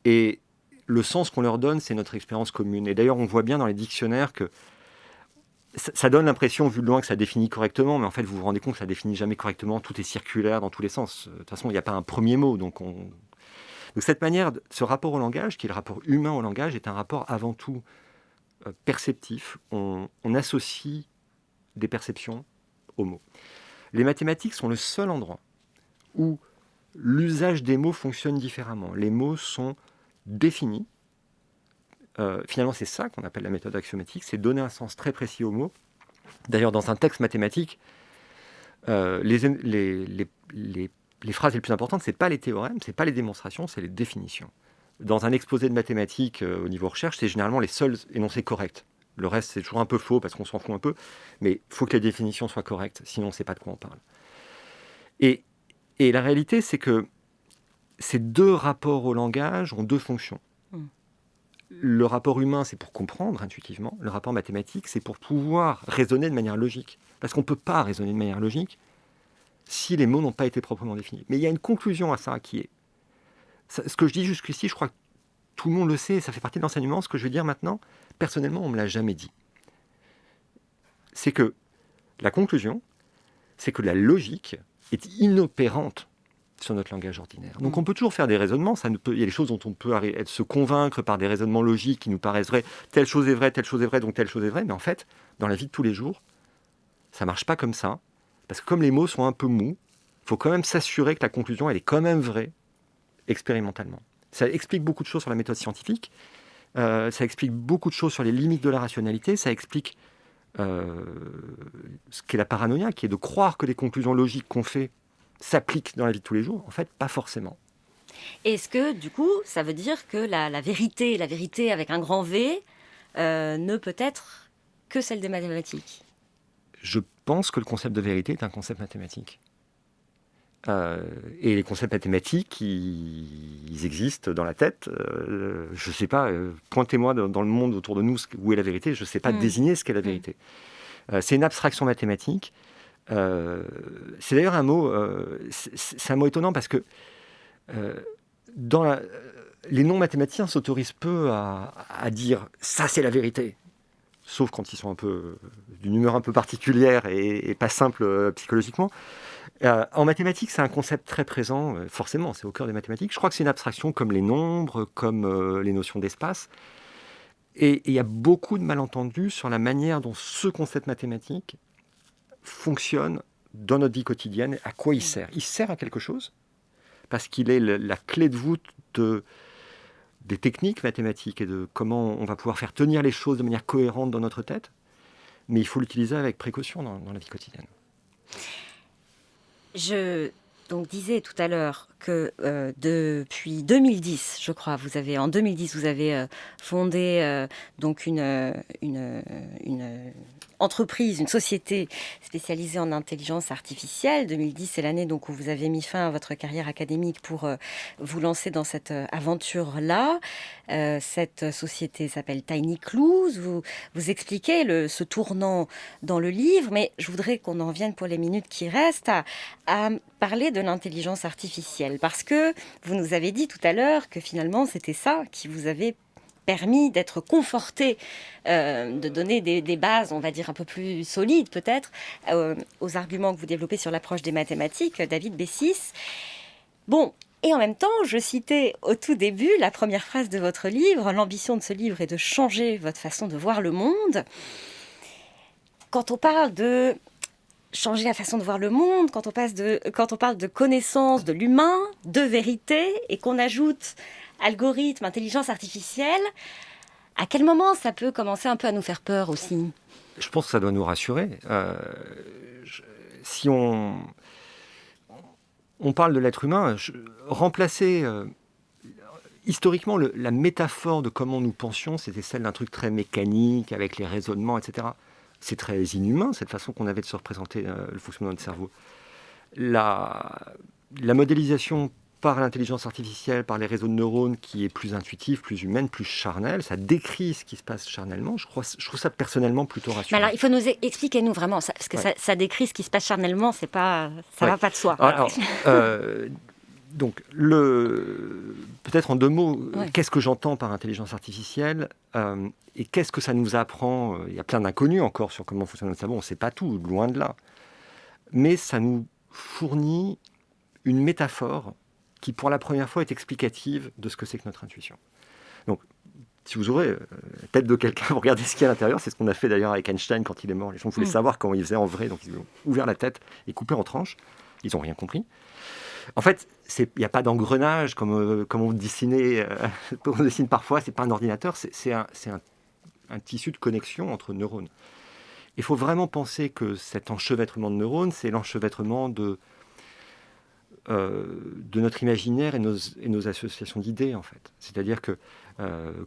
Et le sens qu'on leur donne, c'est notre expérience commune. Et d'ailleurs, on voit bien dans les dictionnaires que ça donne l'impression, vu de loin, que ça définit correctement, mais en fait, vous vous rendez compte que ça définit jamais correctement. Tout est circulaire dans tous les sens. De toute façon, il n'y a pas un premier mot. Donc cette manière, ce rapport au langage, qui est le rapport humain au langage, est un rapport avant tout perceptif. On associe des perceptions aux mots. Les mathématiques sont le seul endroit où l'usage des mots fonctionne différemment. Les mots sont définis. Finalement, c'est ça qu'on appelle la méthode axiomatique, c'est donner un sens très précis aux mots. D'ailleurs, dans un texte mathématique, les phrases les plus importantes, ce n'est pas les théorèmes, ce n'est pas les démonstrations, c'est les définitions. Dans un exposé de mathématiques au niveau recherche, c'est généralement les seuls énoncés corrects. Le reste, c'est toujours un peu faux parce qu'on s'en fout un peu, mais il faut que les définitions soient correctes, sinon on ne sait pas de quoi on parle. Et la réalité, c'est que ces deux rapports au langage ont deux fonctions. Le rapport humain, c'est pour comprendre intuitivement. Le rapport mathématique, c'est pour pouvoir raisonner de manière logique. Parce qu'on ne peut pas raisonner de manière logique si les mots n'ont pas été proprement définis. Mais il y a une conclusion à ça qui est... Ce que je dis jusqu'ici, je crois que tout le monde le sait, ça fait partie de l'enseignement. Ce que je vais dire maintenant, personnellement, on ne me l'a jamais dit. C'est que la conclusion, c'est que la logique est inopérante sur notre langage ordinaire. Donc on peut toujours faire des raisonnements, il y a des choses dont on peut se convaincre par des raisonnements logiques qui nous paraissent vrais, telle chose est vraie, donc telle chose est vraie, mais en fait, dans la vie de tous les jours, ça ne marche pas comme ça, parce que comme les mots sont un peu mous, il faut quand même s'assurer que la conclusion, elle est quand même vraie, expérimentalement. Ça explique beaucoup de choses sur la méthode scientifique, ça explique beaucoup de choses sur les limites de la rationalité, ça explique ce qu'est la paranoïa, qui est de croire que les conclusions logiques qu'on fait s'appliquent dans la vie de tous les jours. En fait, pas forcément. Est-ce que, du coup, ça veut dire que la vérité avec un grand V, ne peut être que celle des mathématiques? Je pense que le concept de vérité est un concept mathématique. Et les concepts mathématiques, ils existent dans la tête. Je ne sais pas, pointez-moi dans le monde autour de nous où est la vérité. Je ne sais pas désigner ce qu'est la vérité. C'est une abstraction mathématique. C'est d'ailleurs un mot, c'est un mot étonnant parce que les non-mathématiciens s'autorisent peu à dire « ça, c'est la vérité ». Sauf quand ils sont un peu d'une humeur un peu particulière et pas simple psychologiquement. En mathématiques, c'est un concept très présent, forcément, c'est au cœur des mathématiques. Je crois que c'est une abstraction comme les nombres, comme les notions d'espace. Et il y a beaucoup de malentendus sur la manière dont ce concept mathématique fonctionne dans notre vie quotidienne, à quoi il sert. Il sert à quelque chose, parce qu'il est la clé de voûte des techniques mathématiques et de comment on va pouvoir faire tenir les choses de manière cohérente dans notre tête, mais il faut l'utiliser avec précaution dans la vie quotidienne. Je disais tout à l'heure que depuis 2010, je crois, en 2010, vous avez fondé donc une entreprise, une société spécialisée en intelligence artificielle. 2010, c'est l'année donc où vous avez mis fin à votre carrière académique pour vous lancer dans cette aventure-là. Cette société s'appelle Tiny Clues. Vous expliquez ce tournant dans le livre, mais je voudrais qu'on en vienne pour les minutes qui restent à parler de l'intelligence artificielle, parce que vous nous avez dit tout à l'heure que finalement c'était ça qui vous avait permis d'être conforté, de donner des bases, on va dire, un peu plus solides peut-être, aux arguments que vous développez sur l'approche des mathématiques, David Bessis. Bon, et en même temps, je citais au tout début la première phrase de votre livre, l'ambition de ce livre est de changer votre façon de voir le monde. Quand on parle de changer la façon de voir le monde, quand on parle de connaissance de l'humain, de vérité, et qu'on ajoute algorithme, intelligence artificielle, à quel moment ça peut commencer un peu à nous faire peur aussi? Je pense que ça doit nous rassurer. Si on parle de l'être humain, remplacer historiquement, la métaphore de comment nous pensions, c'était celle d'un truc très mécanique, avec les raisonnements, etc. C'est très inhumain, cette façon qu'on avait de se représenter le fonctionnement de notre cerveau. La modélisation par l'intelligence artificielle, par les réseaux de neurones, qui est plus intuitive, plus humaine, plus charnelle, ça décrit ce qui se passe charnellement. Je trouve ça personnellement plutôt rassurant. Mais alors, il faut nous expliquer, nous, vraiment, parce que ça décrit ce qui se passe charnellement, ça va pas de soi. Donc, peut-être en 2 mots, qu'est-ce que j'entends par intelligence artificielle et qu'est-ce que ça nous apprend? Il y a plein d'inconnus encore sur comment fonctionne notre cerveau, on ne sait pas tout, loin de là. Mais ça nous fournit une métaphore qui, pour la première fois, est explicative de ce que c'est que notre intuition. Donc, si vous ouvrez la tête de quelqu'un, vous regardez ce qu'il y a à l'intérieur, c'est ce qu'on a fait d'ailleurs avec Einstein quand il est mort. Les gens voulaient savoir comment il faisait en vrai, donc ils ont ouvert la tête et coupé en tranches. Ils n'ont rien compris. En fait, il n'y a pas d'engrenage comme on dessine parfois, ce n'est pas un ordinateur, c'est un tissu de connexion entre neurones. Il faut vraiment penser que cet enchevêtrement de neurones, c'est l'enchevêtrement de notre imaginaire et nos associations d'idées, en fait. C'est-à-dire que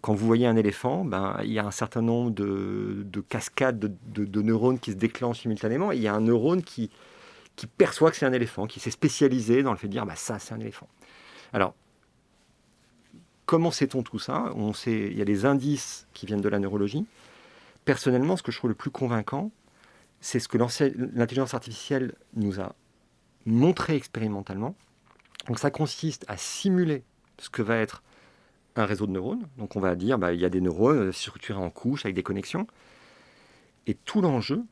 quand vous voyez un éléphant, il y a un certain nombre de cascades de neurones qui se déclenchent simultanément, et il y a un neurone qui perçoit que c'est un éléphant, qui s'est spécialisé dans le fait de dire ça, c'est un éléphant. Alors, comment sait-on tout ça? Il y a des indices qui viennent de la neurologie. Personnellement, ce que je trouve le plus convaincant, c'est ce que l'intelligence artificielle nous a montré expérimentalement. Donc, ça consiste à simuler ce que va être un réseau de neurones. Donc, on va dire il y a des neurones structurés en couches avec des connexions. Et tout l'enjeu,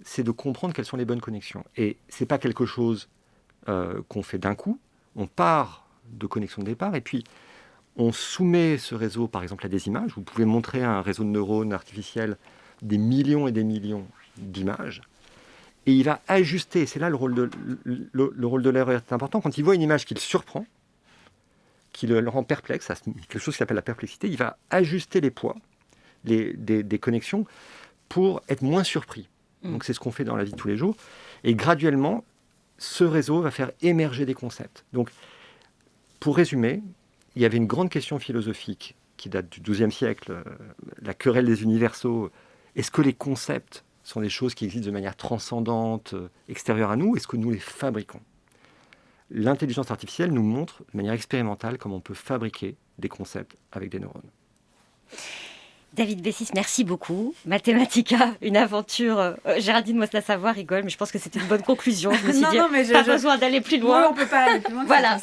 c'est de comprendre quelles sont les bonnes connexions. Et ce n'est pas quelque chose qu'on fait d'un coup. On part de connexions de départ et puis on soumet ce réseau, par exemple, à des images. Vous pouvez montrer à un réseau de neurones artificiels des millions et des millions d'images. Et il va ajuster, c'est là le rôle de l'erreur est important. Quand il voit une image qui le surprend, qui le rend perplexe, quelque chose qui s'appelle la perplexité, il va ajuster les poids des connexions pour être moins surpris. Donc c'est ce qu'on fait dans la vie de tous les jours. Et graduellement, ce réseau va faire émerger des concepts. Donc, pour résumer, il y avait une grande question philosophique qui date du XIIe siècle, la querelle des universaux. Est-ce que les concepts sont des choses qui existent de manière transcendante, extérieure à nous? Est-ce que nous les fabriquons? L'intelligence artificielle nous montre de manière expérimentale comment on peut fabriquer des concepts avec des neurones. David Bessis, merci beaucoup. Mathematica, une aventure. Géraldine Mosna-Savoie rigole, mais je pense que c'était une bonne conclusion. Je me suis dit, pas besoin d'aller plus loin. Oui, on ne peut pas aller plus loin. Voilà.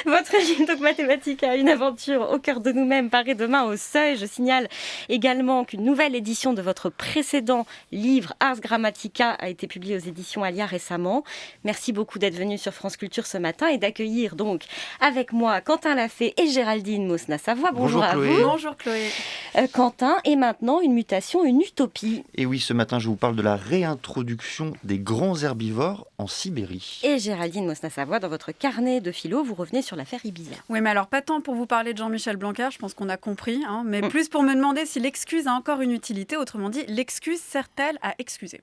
Votre livre, donc Mathematica, une aventure au cœur de nous-mêmes, paraît demain au Seuil. Je signale également qu'une nouvelle édition de votre précédent livre, Ars Grammatica, a été publiée aux éditions Alia récemment. Merci beaucoup d'être venu sur France Culture ce matin et d'accueillir donc avec moi Quentin Lafay et Géraldine Mosna-Savoie. Bonjour à vous. Bonjour Chloé. Quentin, et maintenant une mutation, une utopie. Et oui, ce matin, je vous parle de la réintroduction des grands herbivores en Sibérie. Et Géraldine Mosna-Savoie, dans votre carnet de philo, vous revenez sur l'affaire Ibiza. Oui, mais alors pas tant pour vous parler de Jean-Michel Blanquer, je pense qu'on a compris, mais plus pour me demander si l'excuse a encore une utilité. Autrement dit, l'excuse sert-elle à excuser ?